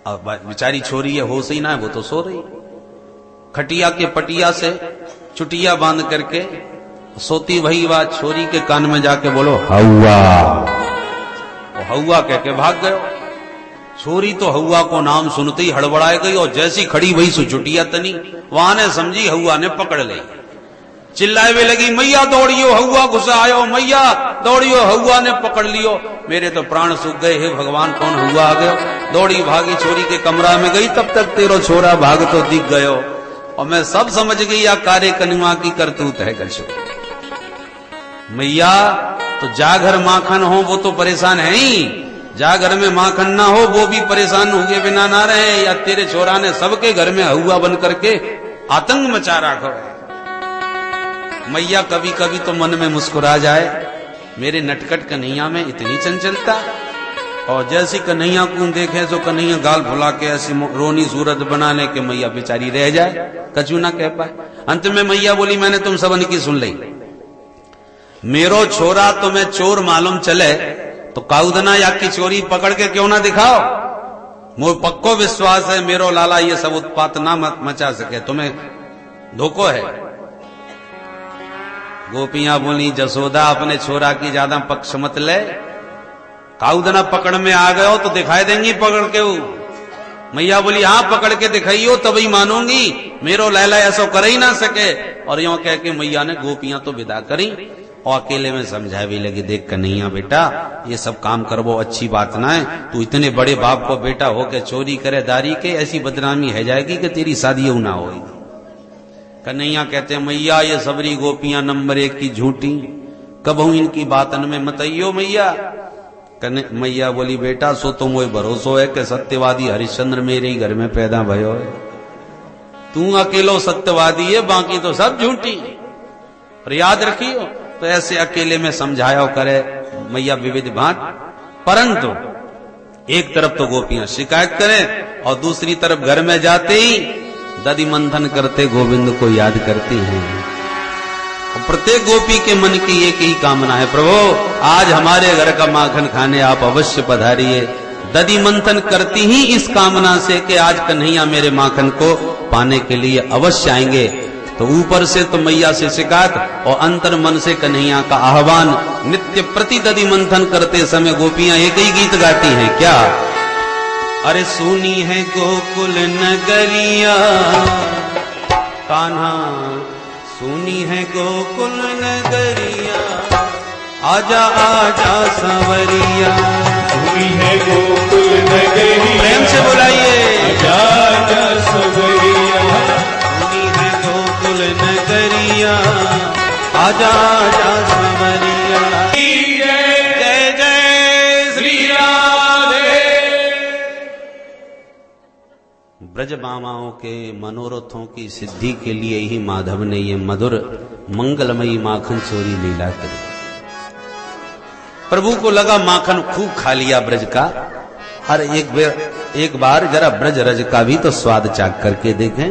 अब बेचारी छोरी है, होश ही ना है, वो तो सो रही। खटिया के पटिया से चुटिया बांध करके सोती वही बात छोरी के कान में जाके बोलो हौवा। हौवा कह के भाग गयो। छोरी तो हौवा को नाम सुनते ही हड़बड़ाए गई और जैसी खड़ी वही सु चुटिया तनी, वहां ने समझी हौवा ने पकड़ ली। चिल्लाए वे लगी, मैया दौड़ियो, हौवा घुसा आयो, मैया दौड़ियो, हौवा ने पकड़ लियो। मेरे तो प्राण सूख गए, हे भगवान कौन हौवा आ गयो। दौड़ी भागी छोरी के कमरा में गई, तब तक तेरो छोरा भाग तो दिख गयो और मैं सब समझ गई या कार्य कनुआ की करतूत है गशो। मैया तो जा घर माखन हो वो तो परेशान है ही, जा घर में माखन ना हो वो भी परेशान हुए बिना ना रहे, या तेरे छोरा ने सबके घर में हौवा बन करके आतंक मचा रखो। मैया कभी कभी तो मन में मुस्कुरा जाए, मेरे नटखट कन्हैया में इतनी चंचलता। और जैसी कन्हैया को देखे तो कन्हैया गाल फुला के ऐसी रोनी सूरत बनाने के मैया बेचारी रह जाए, कछु ना कह पाए। अंत में मैया बोली, मैंने तुम सबन की सुन ली, मेरो छोरा तुम्हें चोर मालूम चले तो काउदना या की चोरी पकड़ के क्यों ना दिखाओ। मुझे पक्को विश्वास है मेरो लाला ये सब उत्पात ना मचा सके, तुम्हें धोखो है। गोपियां बोली, जसोदा अपने छोरा की ज्यादा पक्ष मत ले, काउदना पकड़ में आ गए हो तो दिखाई देंगी पकड़ के। मैया बोली, हाँ पकड़ के दिखाइयो तभी मानूंगी, मेरो लैला ऐसा कर ही ना सके। और यूं कह के मैया ने गोपियां तो विदा करी और अकेले में समझाए भी लगी, देख कन्हैया बेटा ये सब काम करवो अच्छी बात ना है, तू इतने बड़े बाप को बेटा हो के चोरी करे दारी के, ऐसी बदनामी है जाएगी कि तेरी शादी ना होगी। कन्हैया कहते, मैया ये सबरी गोपियां नंबर 1 की झूठी, कबहू इनकी बातन में मतइयो मैया। मैया बोली, बेटा सो तो मोए भरोसो है कि सत्यवादी हरिश्चंद्र मेरे ही घर में पैदा भयो है, तू अकेलो सत्यवादी है, बाकी तो सब झूठी। और याद रखियो, तो ऐसे अकेले में समझाया करे मैया विविध भांत। परंतु एक तरफ तो गोपियां शिकायत करें और दूसरी तरफ घर में जाते ही दधि मंथन करते गोविंद को याद करती हैं। और प्रत्येक गोपी के मन की एक ही कामना है, प्रभु आज हमारे घर का माखन खाने आप अवश्य पधारिए। दधि मंथन करती ही इस कामना से कि आज कन्हैया मेरे माखन को पाने के लिए अवश्य आएंगे। तो ऊपर से तो मैया से शिकायत और अंतर मन से कन्हैया का आह्वान। नित्य प्रति दधि मंथन करते समय गोपियां एक ही गीत गाती हैं, क्या? अरे सुनी है गोकुल नगरिया कान्हा, सुनी है गोकुल नगरिया, आजा आजा संवरिया। सुनी है गोकुल नगरिया, प्रेम से बुलाइए, आजा आजा संवरिया। सुनी है गोकुल नगरिया, आजा आजा संवरिया। जय जय श्री राधे। ब्रज मामाओं के मनोरथों की सिद्धि के लिए ही माधव ने ये मधुर मंगलमयी माखन चोरी लीला करी। प्रभु को लगा माखन खूब खा लिया ब्रज का, हर एक बार जरा ब्रज रज का भी तो स्वाद चाख करके देखें।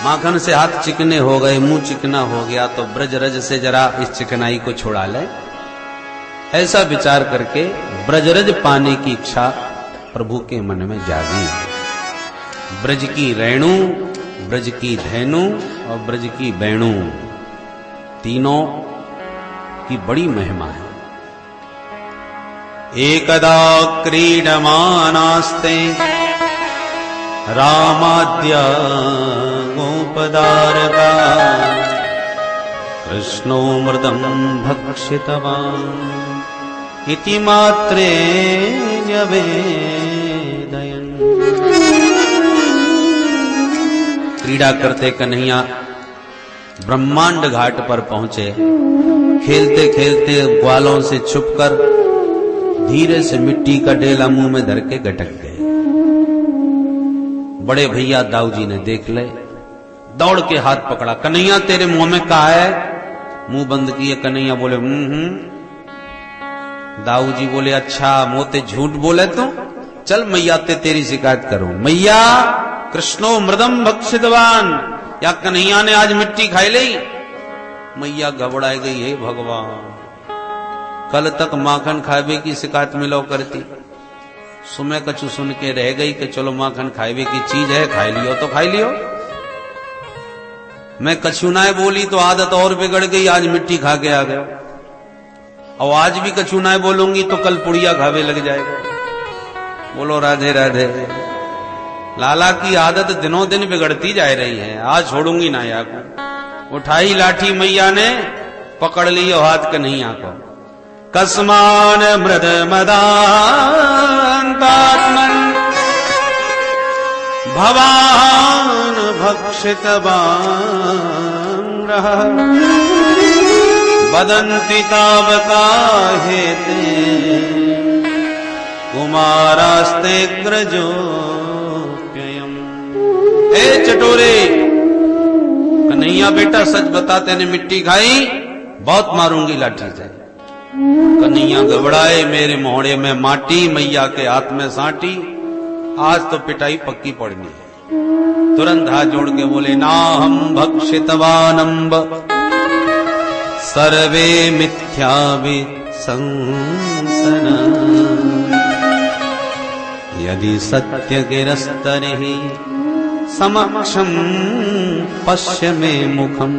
माखन से हाथ चिकने हो गए, मुंह चिकना हो गया, तो ब्रज रज से जरा इस चिकनाई को छुड़ा ले। ऐसा विचार करके ब्रजरज पाने की इच्छा प्रभु के मन में जागी। ब्रज की रेणु, ब्रज की धैनु और ब्रज की बैणु, तीनों की बड़ी महिमा है। एकदा क्रीडमानास्ते रामाद्या गोपदारका, कृष्णो मृदं भक्षितवान् इति मात्रे न्यवेदयन्। क्रीड़ा करते कन्हैया ब्रह्मांड घाट पर पहुंचे। खेलते खेलते ग्वालों से छुपकर धीरे से मिट्टी का डेला मुंह में धर के गटक गए। बड़े भैया दाऊ जी ने देख ले, दौड़ के हाथ पकड़ा, कन्हैया तेरे मुंह में कहा है? मुंह बंद किए कन्हैया बोले दाऊ जी बोले, अच्छा मोते झूठ बोले तो चल मैया ते तेरी शिकायत करूं। मैया कृष्णो मृदम भक्षितवान, या कन्हैया ने आज मिट्टी खाई ली। मैया घबराई गई, हे भगवान कल तक माखन खावे की शिकायत मिलो करती, सुमे कछु सुन के रह गई कि चलो माखन खाएवे की चीज है, खाई लियो तो खाई लियो। मैं कछु ना बोली तो आदत और बिगड़ गई, आज मिट्टी खा के आ गया। और आज भी कछु ना बोलूंगी तो कल पुड़िया खावे लग जाएगा। बोलो राधे राधे। लाला की आदत दिनों दिन बिगड़ती जा रही है, आज छोड़ूंगी ना या को। उठाई लाठी मैया ने, पकड़ लियो हाथ कन्हैया को। कस्मान मृद मदान्तात्मन भवान भक्षितवान् वदन्ति तावका हेते कुमारास्तेऽग्रजोऽप्ययम्। ए चटोरे, कन्हैया बेटा सच बता, तेने मिट्टी खाई, बहुत मारूंगी लाठी से। कन्हैया घबराए, मेरे मोहड़े में माटी, मैया के हाथ में साटी, आज तो पिटाई पक्की पड़नी है। तुरंत हाथ जोड़ के बोले, ना हम भक्षितवानंब सर्वे मिथ्या विसंसना यदि सत्य गिरस्तरिहि समक्षम पश्य मे मुखम।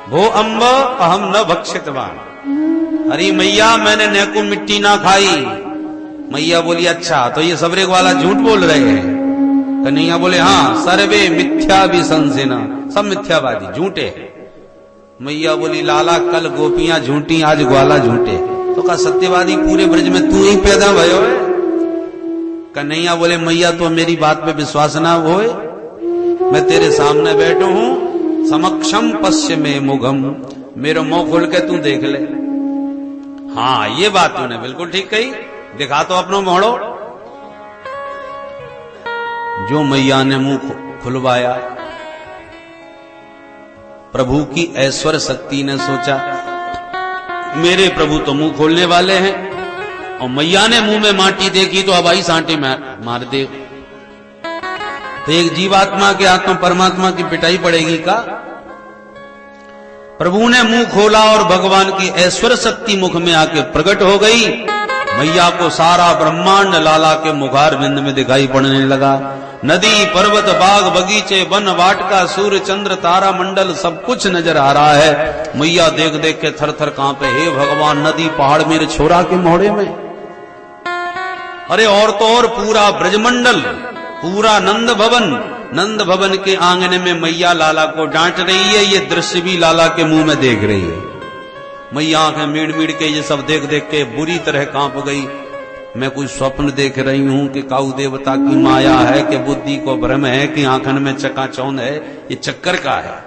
भो अम्ब अहम न भक्षितवान। अरे मैया, मैंने न को मिट्टी ना खाई। मैया बोली, अच्छा तो ये सबरेग वाला झूठ बोल रहे हैं। कन्हैया बोले, हाँ, सर्वे मिथ्या विसंसिना, सब मिथ्यावादी झूठे। मैया बोली, लाला कल गोपियां झूठी, आज ग्वाला झूठे, तो का सत्यवादी पूरे ब्रज में तू ही पैदा भयो है। कन्हैया बोले, मैया तो मेरी बात पे विश्वास ना होए, मैं तेरे सामने बैठो हूं, समक्षम पश्य में मुखम, मेरा मुंह खोल के तू देख ले। हाँ, ये बात तूने बिल्कुल ठीक कही, दिखा तो अपनो मोहड़ो। जो मैया ने मुंह खुलवाया, प्रभु की ऐश्वर्य शक्ति ने सोचा मेरे प्रभु तो मुंह खोलने वाले हैं, और मैया ने मुंह में माटी देखी तो अब आई सांटे मार दे। तो एक जीवात्मा के आत्मा परमात्मा की पिटाई पड़ेगी का? प्रभु ने मुंह खोला और भगवान की ऐश्वर्य शक्ति मुख में आके प्रकट हो गई। मैया को सारा ब्रह्मांड लाला के मुखार बिंद में दिखाई पड़ने लगा। नदी, पर्वत, बाग, बगीचे, वन, वाटिका, सूर्य, चंद्र, तारा मंडल सब कुछ नजर आ रहा है। मैया देख देख के थर थर कांपे, हे भगवान, नदी पहाड़ मेरे छोरा के मोहड़े में। अरे और तो और पूरा ब्रजमंडल, पूरा नंद भवन के आंगन में मैया लाला को डांट रही है। ये दृश्य भी लाला के मुंह में देख रही है। मैया आंखें मीड़ के ये सब देख देख के बुरी तरह कांप गई। मैं कोई स्वप्न देख रही हूं कि काऊ देवता की माया है, कि बुद्धि को भ्रम है, कि आंखन में चकाचौंध है, ये चक्कर का है।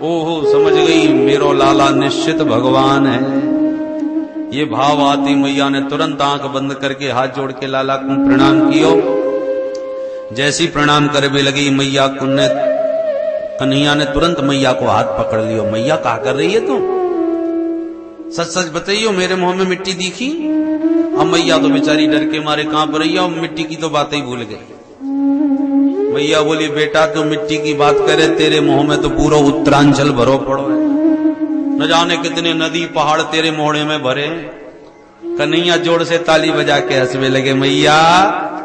ओहो, समझ गई मेरो लाला निश्चित भगवान है। ये भाव आती मैया ने तुरंत आंख बंद करके हाथ जोड़ के लाला को प्रणाम कियो। जैसी प्रणाम करने लगी मैया को ने, कन्हैया ने तुरंत मैया को हाथ पकड़ लियो। मैया क्या कर रही है तू? सच सच बताइयो, मेरे मुंह में मिट्टी दिखी? अब मैया तो बेचारी डर के मारे कांप रही है और मिट्टी की तो बातें ही भूल गई। मैया बोली, बेटा तू मिट्टी की बात करे, तेरे मुंह में तो पूरा उत्तरांचल भरो पड़ो है, न जाने कितने नदी पहाड़ तेरे मोहड़े में भरे। कन्हैया जोर से ताली बजा के हंसने लगे। मैया,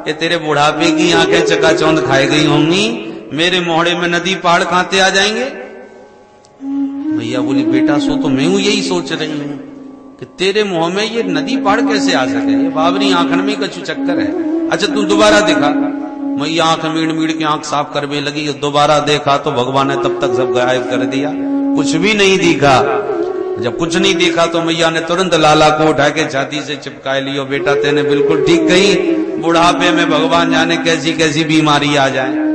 ये तेरे बुढ़ापे की आंखें चकाचौंध खाई गई होंगी, मेरे मोहड़े में नदी पहाड़ खाते आ जाएंगे। मैया बोली, बेटा सो तो मैं हूं यही सोच रही हूं कि तेरे मुंह में ये नदी पहाड़ कैसे आ सके, ये बाबरी आंखन में कछु चक्कर है। अच्छा तू दोबारा दिखा। मैया आंख मीड़ के आंख साफ करने लगी। दोबारा देखा तो भगवान ने तब तक सब गायब कर दिया, कुछ भी नहीं दिखा। जब कुछ नहीं दिखा तो मैया ने तुरंत लाला को उठा के छाती से चिपकाए लियो। बेटा तेने बिल्कुल ठीक कही, बुढ़ापे में भगवान जाने कैसी कैसी बीमारी आ जाए।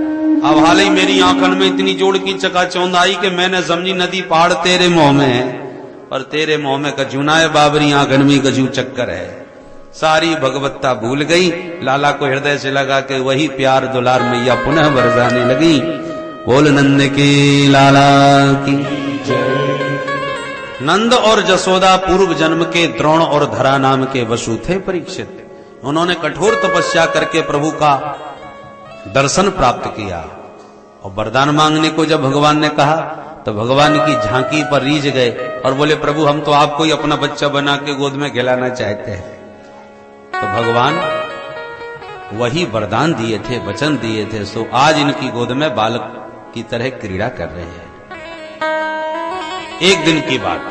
अब हाल ही मेरी आंखन में इतनी जोड़ की चकाचौंध आई कि मैंने समझी नदी पहाड़ तेरे मुंह में है, और तेरे मुंह में कछु ना है, बाबरी आंखन में कछु चक्कर है। सारी भगवत्ता भूल गई। लाला को हृदय से लगा कि वही प्यार दुलार मैया पुनः बरसाने लगी। बोल नंद की लाला की। नंद और जसोदा पूर्व जन्म के द्रोण और धरा नाम के वसु थे परीक्षित। उन्होंने कठोर तपस्या करके प्रभु का दर्शन प्राप्त किया, और वरदान मांगने को जब भगवान ने कहा तो भगवान की झांकी पर रीझ गए और बोले, प्रभु हम तो आपको ही अपना बच्चा बना के गोद में खिलाना चाहते हैं। तो भगवान वही वरदान दिए थे, वचन दिए थे, सो आज इनकी गोद में बालक की तरह क्रीड़ा कर रहे हैं। एक दिन की बात,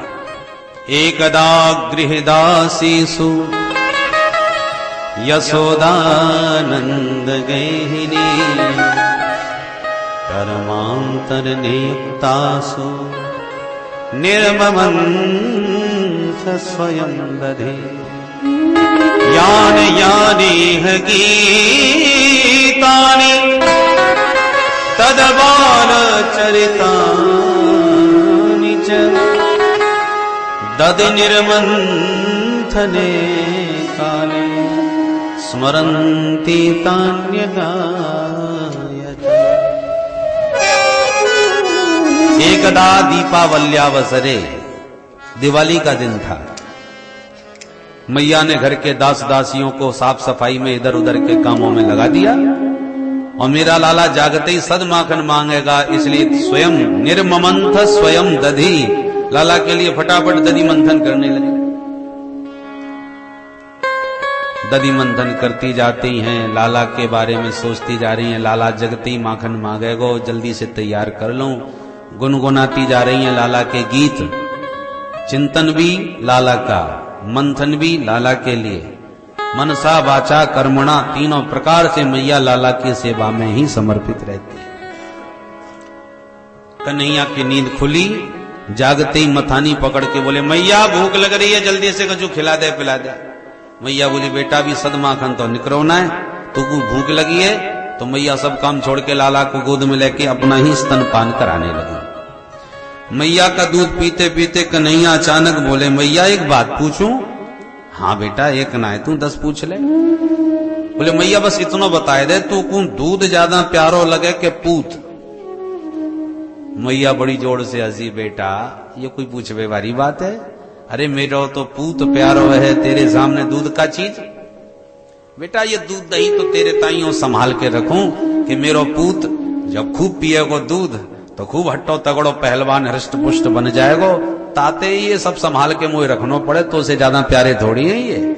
एकदा गृहदासीसु यशोदानंद गृहिणी कर्मांतर नियुक्तासु निर्ममंथ स्वयं दधे यानि यानि गीतानि तदबाल चरितानि च दधि निर्मंथने काले स्मरन्ति तान्यगायति। एकदा दीपावल्यावसरे, दिवाली का दिन था। मैया ने घर के दास दासियों को साफ सफाई में इधर उधर के कामों में लगा दिया और मेरा लाला जागते ही सद माखन मांगेगा, इसलिए स्वयं निर्ममंथ स्वयं दधी, लाला के लिए फटाफट दधी मंथन करने लगे। दधी मंथन करती जाती हैं, लाला के बारे में सोचती जा रही हैं, लाला जगते ही माखन मांगेगो, जल्दी से तैयार कर लूं। गुनगुनाती जा रही हैं लाला के गीत, चिंतन भी लाला का, मंथन भी लाला के लिए, मनसा वाचा कर्मणा तीनों प्रकार से मैया लाला की सेवा में ही समर्पित रहती है। कन्हैया की नींद खुली, जागते ही मथानी पकड़ के बोले, मैया भूख लग रही है, जल्दी से कुछ खिला दे पिला दे। मैया बोली, बेटा भी सदमाखन तो निकरौना है, तुमको भूख लगी है। तो मैया सब काम छोड़ के लाला को गोद में लेके अपना ही स्तनपान कराने लगी। मैया का दूध पीते पीते कन्हैया अचानक बोले, मैया एक बात पूछूं? हाँ बेटा, एक ना है, तू 10 पूछ ले। बोले, मैया बस इतना बताए दे, तू को दूध ज्यादा प्यारो लगे के पूत? मैया बड़ी जोर से हंसी, बेटा ये कोई पूछवे वाली बात है? अरे मेरा तो पूत प्यारो है, तेरे सामने दूध का चीज? बेटा ये दूध दही तो तेरे ताइयों संभाल के रखूं कि मेरो पूत जब खूब पिएगो दूध तो खूब हट्टो तगड़ो पहलवान हृष्ट पुष्ट बन जाएगो, ताते ये सब संभाल के मुझे रखना पड़े, तो उसे ज्यादा प्यारे थोड़ी है ये।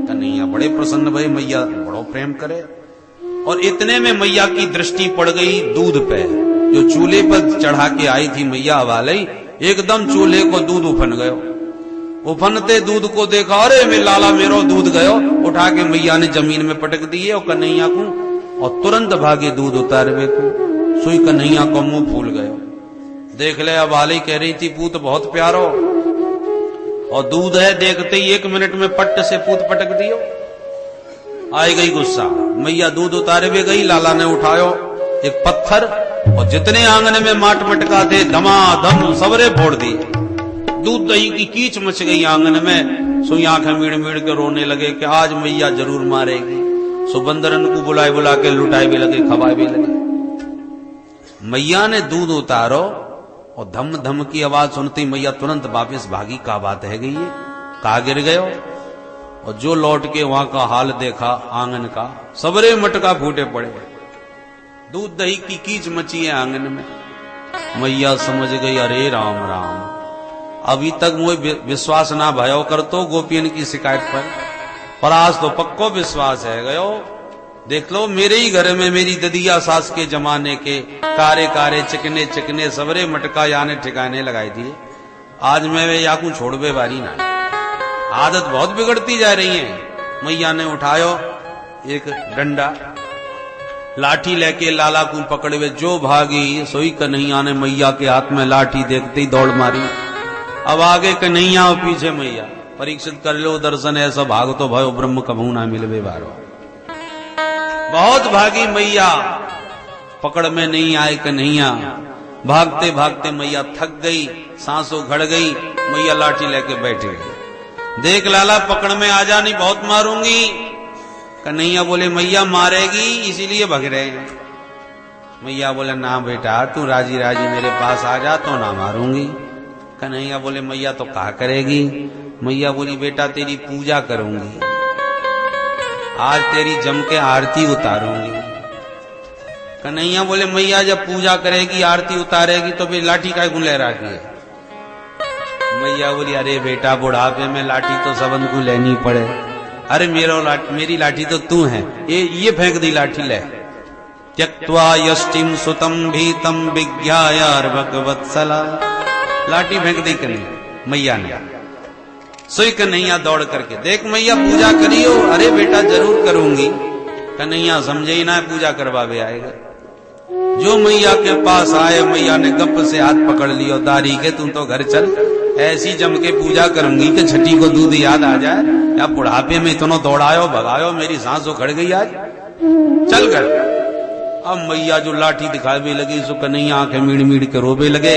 कन्हैया बड़े प्रसन्न भई, मैया बड़ो प्रेम करे। और इतने में मैया की दृष्टि पड़ गई दूध पे, जो चूल्हे पर चढ़ा के आई थी मैया वाले, एकदम चूल्हे को दूध उफन गयो। उफनते दूध को देखा, अरे मेरे लाला मेरो दूध गयो, उठा के मैया ने जमीन में पटक दिए और कन्हैया को, और तुरंत भागे दूध उतारवे को। सुई कन्हैया को मुंह फूल गयो। देख ले, अब वाली कह रही थी पूत बहुत प्यारो, और दूध है, देखते ही 1 मिनट में पट्ट से पूत पटक दियो। आई गई गुस्सा, मैया दूध उतारवे गई, लाला ने उठायो एक पत्थर और जितने आंगन में माट मटका थे धमाधम सबरे फोड़ दिए। दूध दही की कीच मच गई आंगन में। सुई आंखें मीड़ मीड़ के रोने लगे कि आज मैया जरूर मारेगी। सुबंदरन को बुलाए बुला के लुटाए भी लगे, खवाए भी लगे। मैया ने दूध उतारो और धम धम की आवाज सुनती मैया तुरंत वापस भागी। का बात है गई, कहा गिर गयो? और जो लौट के वहां का हाल देखा आंगन का, सबरे मटका फूटे पड़े, दूध दही की कीच मची है आंगन में। मैया समझ गई, अरे राम राम, अभी तक मुझे विश्वास ना भयो कर तो गोपियन की शिकायत पर आज तो पक्को विश्वास है गयो। देख लो, मेरे ही घर में मेरी ददिया सास के जमाने के कारे कारे चिकने चिकने सबरे मटका याने ठिकाने लगाई दिए। आज मैं वे याकू छोड़वे बारी ना, आदत बहुत बिगड़ती जा रही है। मैया ने उठायो एक डंडा, लाठी लेके लाला को पकड़वे, जो भागी सोई कन्हैया ने मैया के हाथ में लाठी देखते ही दौड़ मारी। अब आगे कन्हैया और पीछे मैया, परीक्षित कर लो दर्शन, ऐसा भाग तो भयो ब्रह्म कभू ना मिलवे बारो। बहुत भागी मैया, पकड़ में नहीं आए कन्हैया। भागते भागते मैया थक गई, सांसों घड़ गई, मैया लाठी लेके बैठ गई। देख लाला पकड़ में आ जा, नहीं बहुत मारूंगी। कन्हैया बोले, मैया मारेगी इसीलिए भग रहे हैं। मैया बोले, ना बेटा तू राजी राजी मेरे पास आ जा तो ना मारूंगी। कन्हैया बोले, मैया तो कहा करेगी? मैया बोली, बेटा तेरी पूजा करूंगी, आज तेरी जम के आरती उतारूंगी। कन्हैया बोले, मैया जब पूजा करेगी आरती उतारेगी तो फिर लाठी का गुण ले रखी है? मैया बोली, अरे बेटा बुढ़ापे में लाठी तो सबन को लेनी पड़े, अरे मेरी लाठी तो तू है, ये फेंक दी लाठी ले। त्यक्त्वा यष्टिम सुतम भीतम विज्ञायार भगवत्सला, लाठी फेंक दी कन्हैया मैया ने। सोई कन्हैया दौड़ करके, देख मैया पूजा करियो। अरे बेटा जरूर करूंगी। कन्हैया समझे ही ना, पूजा करवावे आएगा। जो मैया के पास आए, मैया ने गप से हाथ पकड़ लियो दारी के, तू तो घर चल, ऐसी जम के पूजा करूंगी कि छठी को दूध याद आ जाए। या बुढ़ापे में इतना दौड़ायो भगायो, मेरी सांस उखड़ गई आज, चल घर। अब मैया जो लाठी दिखावे लगी, सो कन्हैया आंखें मीड़ मीड़ के रोबे लगे।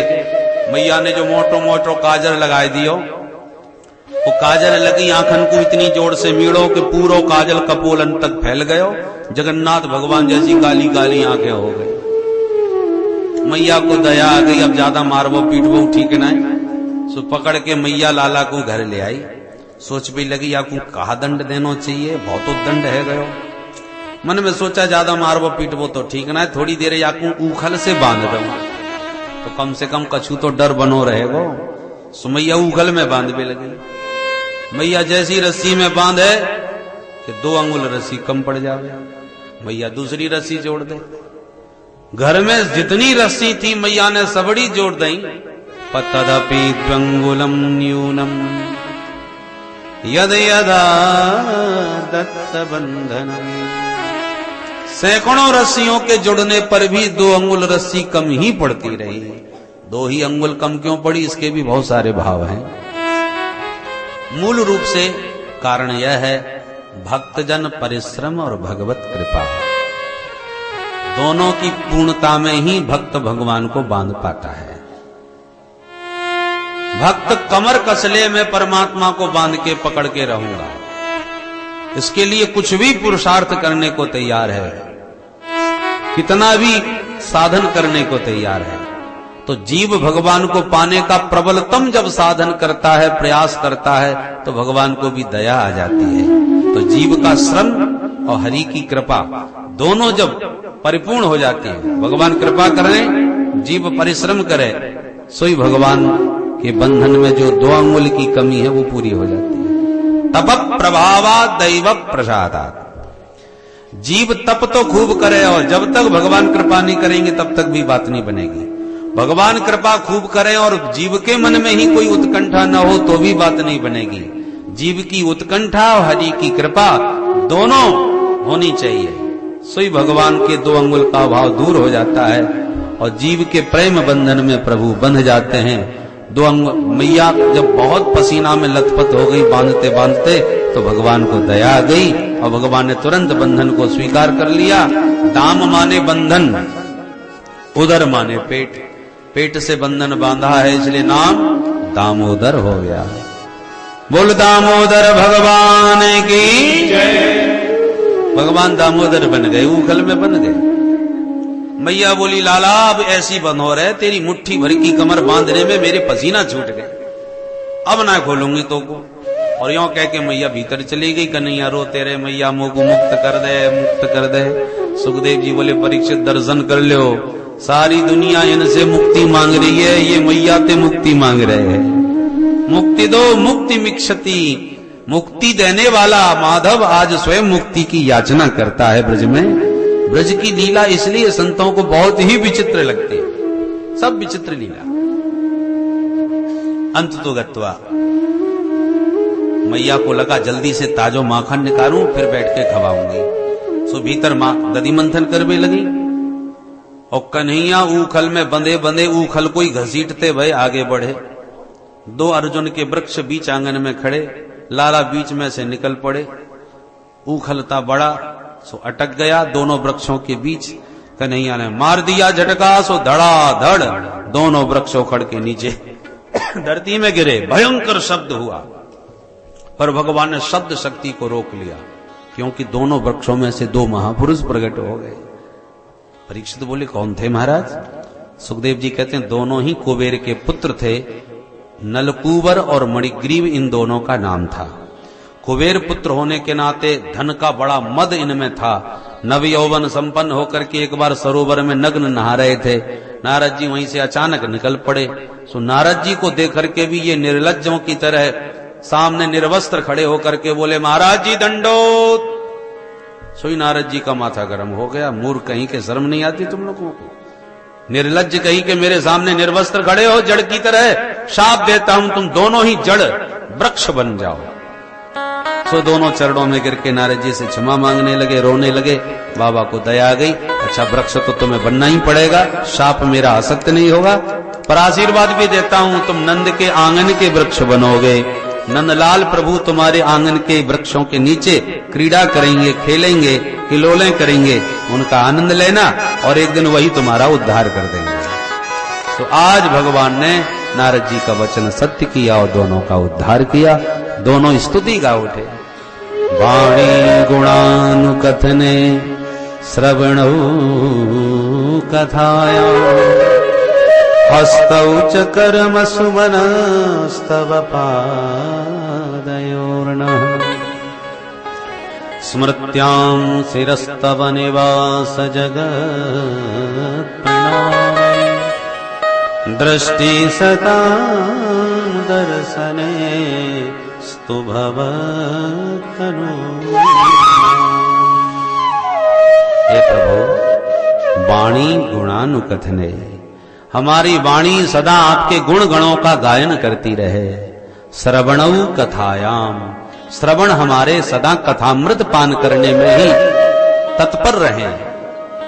मैया ने जो मोटो मोटो काजल लगाए दियो, वो काजल लगी आंखन को इतनी जोर से मीड़ो कि पूरो काजल कपोलन तक फैल गयो। जगन्नाथ भगवान जैसी काली काली आंखें हो गई। मैया को दया आ गई, अब ज्यादा मारबो पीटबो ठीक ना है। सो पकड़ के मैया लाला को घर ले आई। सोच भी लगी आपको कहा दंड देना चाहिए, बहुत दंड है गयो। मन में सोचा ज्यादा मारबो पीटबो तो ठीक ना है, थोड़ी देर याकू उखल से बांध दो तो कम से कम कछु तो डर बनो रहेगो। सो मैया उखल में बांधने लगी। मैया जैसी रस्सी में बांधे कि 2 अंगुल रस्सी कम पड़ जावे, मैया दूसरी रस्सी जोड़ दे। घर में जितनी रस्सी थी मैया ने सबड़ी जोड़ दी। पतदपि द्वंगुलम न्यूनम यद यदा दत्त बंधनम, सैकड़ों रस्सियों के जुड़ने पर भी 2 अंगुल रस्सी कम ही पड़ती रही। 2 ही अंगुल कम क्यों पड़ी, इसके भी बहुत सारे भाव हैं। मूल रूप से कारण यह है भक्तजन परिश्रम और भगवत कृपा, दोनों की पूर्णता में ही भक्त भगवान को बांध पाता है। भक्त कमर कसले में परमात्मा को बांध के पकड़ के रहूंगा, इसके लिए कुछ भी पुरुषार्थ करने को तैयार है, कितना भी साधन करने को तैयार है। तो जीव भगवान को पाने का प्रबलतम जब साधन करता है, प्रयास करता है, तो भगवान को भी दया आ जाती है। तो जीव का श्रम और हरि की कृपा दोनों जब परिपूर्ण हो जाती है, भगवान कृपा करें, जीव परिश्रम करे, सोई भगवान के बंधन में जो 2 अंगुल की कमी है वो पूरी हो जाती है। तप प्रभावा दैव प्रसादात्, जीव तप तो खूब करे और जब तक भगवान कृपा नहीं करेंगे तब तक भी बात नहीं बनेगी। भगवान कृपा खूब करें और जीव के मन में ही कोई उत्कंठा न हो तो भी बात नहीं बनेगी। जीव की उत्कंठा और हरि की कृपा दोनों होनी चाहिए, सोई भगवान के 2 अंगुल का भाव दूर हो जाता है और जीव के प्रेम बंधन में प्रभु बंध जाते हैं। 2 अंगुल मैया जब बहुत पसीना में लथपथ हो गई बांधते बांधते, तो भगवान को दया आ गई और भगवान ने तुरंत बंधन को स्वीकार कर लिया। दाम माने बंधन, उदर माने पेट, पेट से बंधन बांधा है इसलिए नाम दामोदर हो गया। बोल दामोदर भगवान की जय। भगवान दामोदर बन गए, उखल में बन गए। मैया बोली लाला अब ऐसी बंधोर है, तेरी मुट्ठी भर की कमर बांधने में मेरे पसीना छूट गए, अब ना खोलूंगी तो को। और यों कह के मैया भीतर चली गई। कन्हैया रोते रहे, मैया मोगु मुक्त कर दे, मुक्त कर दे। सुखदेव जी बोले परीक्षित दर्शन कर लो, सारी दुनिया इनसे मुक्ति मांग रही है, ये मैया ते मुक्ति मांग रहे हैं। मुक्ति दो, मुक्ति मिक्षति, मुक्ति देने वाला माधव आज स्वयं मुक्ति की याचना करता है ब्रज में। ब्रज की लीला इसलिए संतों को बहुत ही विचित्र लगती है, सब विचित्र लीला। अंत तो गत्वा मैया को लगा जल्दी से ताजो माखन निकालूं फिर बैठ के खवाऊंगी। सो भीतर मां दधि मंथन करने लगी और कन्हैया ऊखल में बंधे बंधे ऊखल को ही घसीटते भय आगे बढ़े। 2 अर्जुन के वृक्ष बीच आंगन में खड़े, लाला बीच में से निकल पड़े। ऊखलता बड़ा सो अटक गया दोनों वृक्षों के बीच। कन्हैया ने मार दिया झटका, सो धड़ाधड़ दोनों वृक्ष उखड़ के नीचे धरती में गिरे। भयंकर शब्द हुआ, पर भगवान ने शब्द शक्ति को रोक लिया, क्योंकि दोनों वृक्षों में से 2 महापुरुष प्रकट हो गए। परीक्षित बोले कौन थे महाराज? सुखदेव जी कहते हैं दोनों ही कुबेर के पुत्र थे। नलकूबर और मणिग्रीव इन दोनों का नाम था। कुबेर पुत्र होने के नाते धन का बड़ा मद इनमें था। नव यौवन संपन्न होकर के एक बार सरोवर में नग्न नहा रहे थे। नारद जी वहीं से अचानक निकल पड़े। सो नारद जी को देख करके भी ये निर्लज्जों की तरह सामने निर्वस्त्र खड़े होकर के बोले, महाराज जी दंडोत। सोई नारद जी का माथा गर्म हो गया। मूर्ख कहीं के शर्म नहीं आती तुम लोगों को? निर्लज्ज कहीं के मेरे सामने निर्वस्त्र खड़े हो जड़ की तरह। शाप देता हूं तुम दोनों ही जड़ वृक्ष बन जाओ। सो दोनों चरणों में गिर के नारद जी से क्षमा मांगने लगे, रोने लगे। बाबा को दया आ गई। अच्छा वृक्ष तो तुम्हें बनना ही पड़ेगा, शाप मेरा आसक्त नहीं होगा, पर आशीर्वाद भी देता हूं तुम नंद के आंगन के वृक्ष बनोगे। नंदलाल प्रभु तुम्हारे आंगन के वृक्षों के नीचे क्रीड़ा करेंगे, खेलेंगे, किलोले करेंगे, उनका आनंद लेना और एक दिन वही तुम्हारा उद्धार कर देंगे। तो आज भगवान ने नारद जी का वचन सत्य किया और दोनों का उद्धार किया। दोनों स्तुति गा उठे। वाणी गुणानुकथने श्रवणौ कथाया हस्तौ च कर्म सुमनस्तव पादयोर्नः स्मृत्यां शिरस्तव निवास जगत् प्रणामे दृष्टि सतां दर्शने स्तु भवत्तनु। हे प्रभु, वाणी गुणानुकथने, हमारी वाणी सदा आपके गुण गणों का गायन करती रहे। श्रवणौ कथायाम, श्रवण हमारे सदा कथामृत पान करने में ही तत्पर रहे।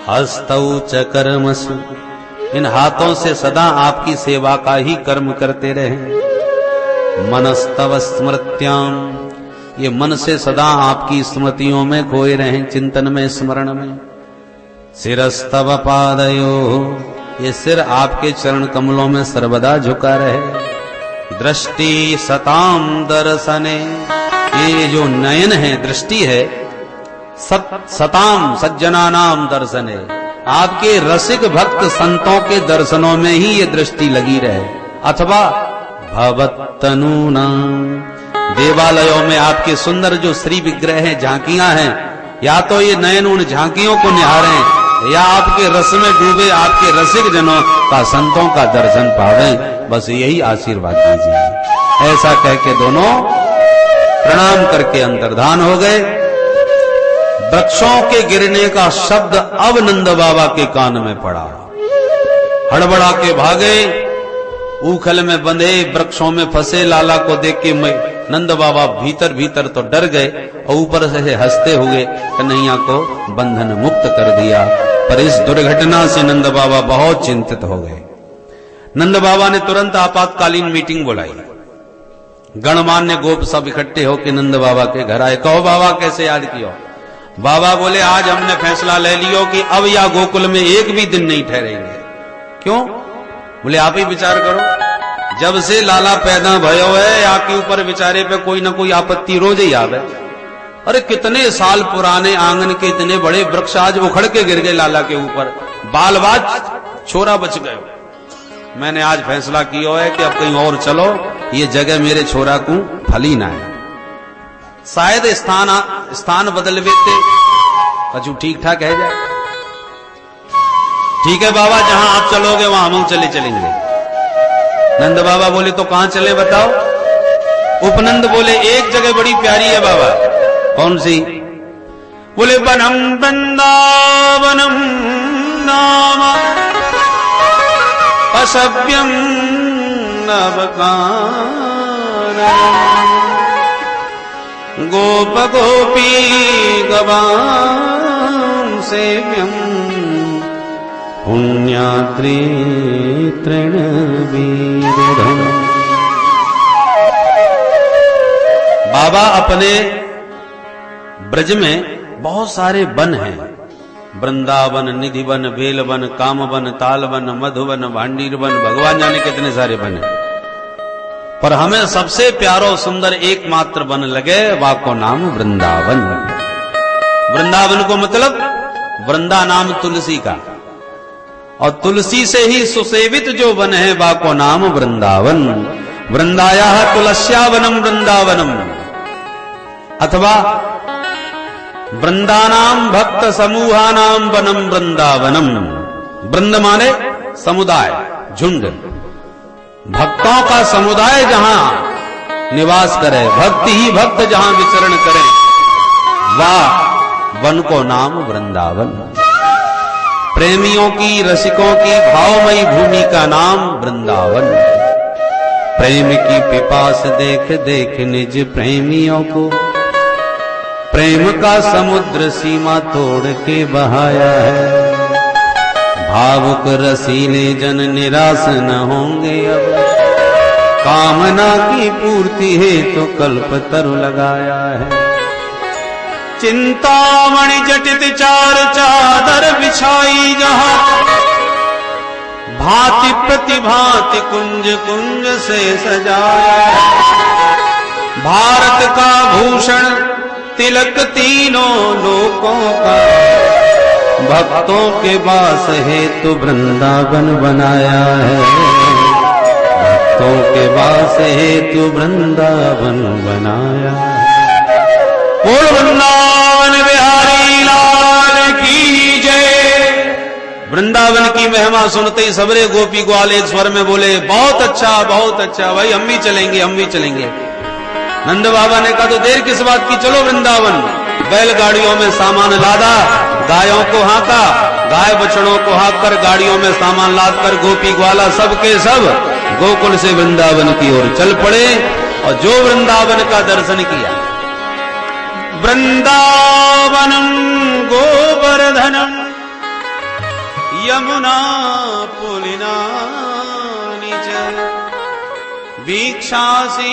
हस्तौ च कर्मसु, इन हाथों से सदा आपकी सेवा का ही कर्म करते रहे। मनस्तव स्मृत्याम, ये मन से सदा आपकी स्मृतियों में खोए रहे, चिंतन में, स्मरण में। शिरस्तव पादयो, ये सिर आपके चरण कमलों में सर्वदा झुका रहे। दृष्टि सताम दर्शने, ये जो नयन है, दृष्टि है, सताम सज्जनानाम दर्शने, आपके रसिक भक्त संतों के दर्शनों में ही ये दृष्टि लगी रहे। अथवा भवत्तनूनां, देवालयों में आपके सुंदर जो श्री विग्रह हैं, झांकियां हैं, या तो ये नयन उन झांकियों को निहारें या आपके रस में डूबे आपके रसिक जनों का, संतों का दर्शन पावें। बस यही आशीर्वाद दीजिए। ऐसा कह के दोनों प्रणाम करके अंतर्धान हो गए। वृक्षों के गिरने का शब्द अब नंद बाबा के कान में पड़ा। हड़बड़ा के भागे, ऊखल में बंधे वृक्षों में फंसे लाला को देख के नंद बाबा भीतर भीतर तो डर गए और ऊपर से हंसते हुए कन्हैया को बंधन मुक्त कर दिया। पर इस दुर्घटना से नंद बाबा बहुत चिंतित हो गए। नंद बाबा ने तुरंत आपातकालीन मीटिंग बुलाई। गणमान्य गोप सब इकट्ठे होकर नंद बाबा के घर आए। कहो बाबा कैसे याद किया? बाबा बोले आज हमने फैसला ले लियो कि अब या गोकुल में एक भी दिन नहीं ठहरेंगे। क्यों? बोले आप ही विचार करो, जब से लाला पैदा भयो है आपके ऊपर विचारे पे कोई ना कोई आपत्ति रोज ही आवे। अरे कितने साल पुराने आंगन के इतने बड़े वृक्ष आज उखड़ के गिर गए लाला के ऊपर, बाल बाल छोरा बच गए। मैंने आज फैसला किया है कि अब कहीं और चलो, ये जगह मेरे छोरा को फली ना है। शायद स्थान बदल देते, कछु ठीक ठाक है जाए। ठीक है बाबा, जहां आप चलोगे वहां हम चलेंगे। नंद बाबा बोले तो कहां चले बताओ? उपनंद बोले एक जगह बड़ी प्यारी है बाबा। कौन सी? बोले वनम वृंदावनम नाम असभ्यम नवकाननम गोप गोपी गवां सेव्यम पुण्याद्रि तृणवीरधम। बाबा अपने ब्रज में बहुत सारे वन हैं, वृंदावन, निधिवन, बेलवन, कामवन, तालवन, मधुवन, भांडीरवन, भगवान जाने कितने सारे वन हैं। पर हमें सबसे प्यारो सुंदर एकमात्र वन लगे, वाको नाम वृंदावन। वृंदावन को मतलब वृंदा नाम तुलसी का, और तुलसी से ही सुसेवित जो वन है वाको नाम वृंदावन। वृंदाया तुलस्यावनम वृंदावनम, अथवा वृंदानाम भक्त समूहानाम वनम वृंदावनम। वृंद माने समुदाय, झुंड, भक्तों का समुदाय जहां निवास करे, भक्ति ही भक्त जहां विचरण करे, वाह वन को नाम वृंदावन। प्रेमियों की, रसिकों की भावमयी भूमि का नाम वृंदावन। प्रेम की पिपास देख देख निज प्रेमियों को, प्रेम का समुद्र सीमा तोड़ के बहाया है। भावुक रसीले जन निराश न होंगे अब, कामना की पूर्ति हेतु तो कल्पतरु लगाया है। चिंतामणि जटित चार चादर बिछाई जहां, भांति प्रतिभांति कुंज कुंज से सजाया है। भारत का भूषण तिलक तीनों लोकों का, भक्तों के वास हेतु वृंदावन बनाया है। भक्तों के वास हेतु वृंदावन बनाया है। बोल वृंदावन बिहारी लाल की जय। वृंदावन की महिमा सुनते ही सबरे गोपी ग्वाल एक स्वर में बोले बहुत अच्छा भाई, हम भी चलेंगे, हम भी चलेंगे। नंद बाबा ने कहा तो देर किस बात की, चलो वृंदावन। बैलगाड़ियों में सामान लादा, गायों को हाँका, गाय बछड़ों को हाँक कर गाड़ियों में सामान लाद कर गोपी ग्वाला सब के सब गोकुल से वृंदावन की ओर चल पड़े। और जो वृंदावन का दर्शन किया, वृंदावनम गोवर्धनम यमुना पुलिना निज, वीक्षासी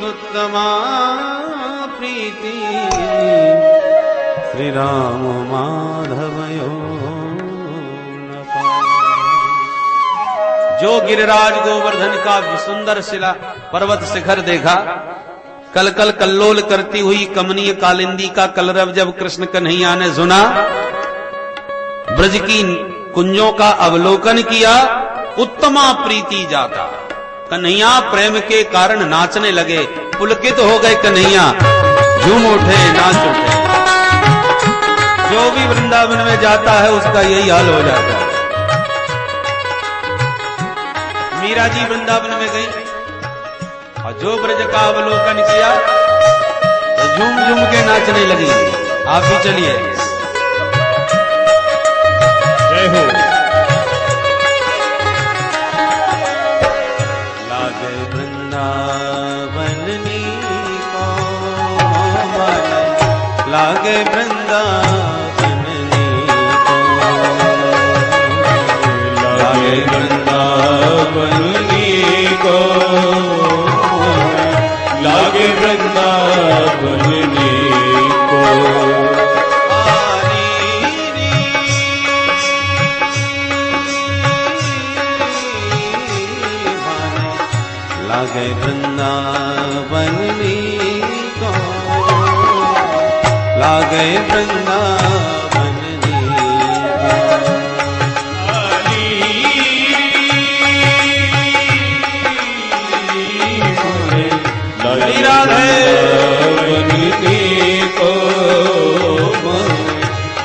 दुत्तमा प्रीति, श्री राम माधवयो न पाए। जो गिरिराज गोवर्धन का सुंदर शिला पर्वत शिखर देखा, कल कल कल्लोल करती हुई कमनीय कालिंदी का कलरव जब कृष्ण कन्हैया ने सुना, ब्रज की कुंजों का अवलोकन किया, उत्तमा प्रीति जाता। कन्हैया प्रेम के कारण नाचने लगे, पुलकित हो गए कन्हैया, झूम उठे, नाच उठे। जो भी वृंदावन में जाता है उसका यही हाल हो जाता है। मीरा जी वृंदावन में गई और जो ब्रज का अवलोकन किया तो झूम झूम के नाचने लगी। आप भी चलिए, जय हो। लागे वृंदावन नीको मन, लागे वृंदावन नीको, लागे वृंदावन नीको, लागे वृंदावन नीको। लागे वृंदावन नीको, लागे वृंदावन नीको।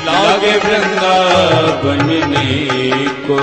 लागे वृंदावन नीको।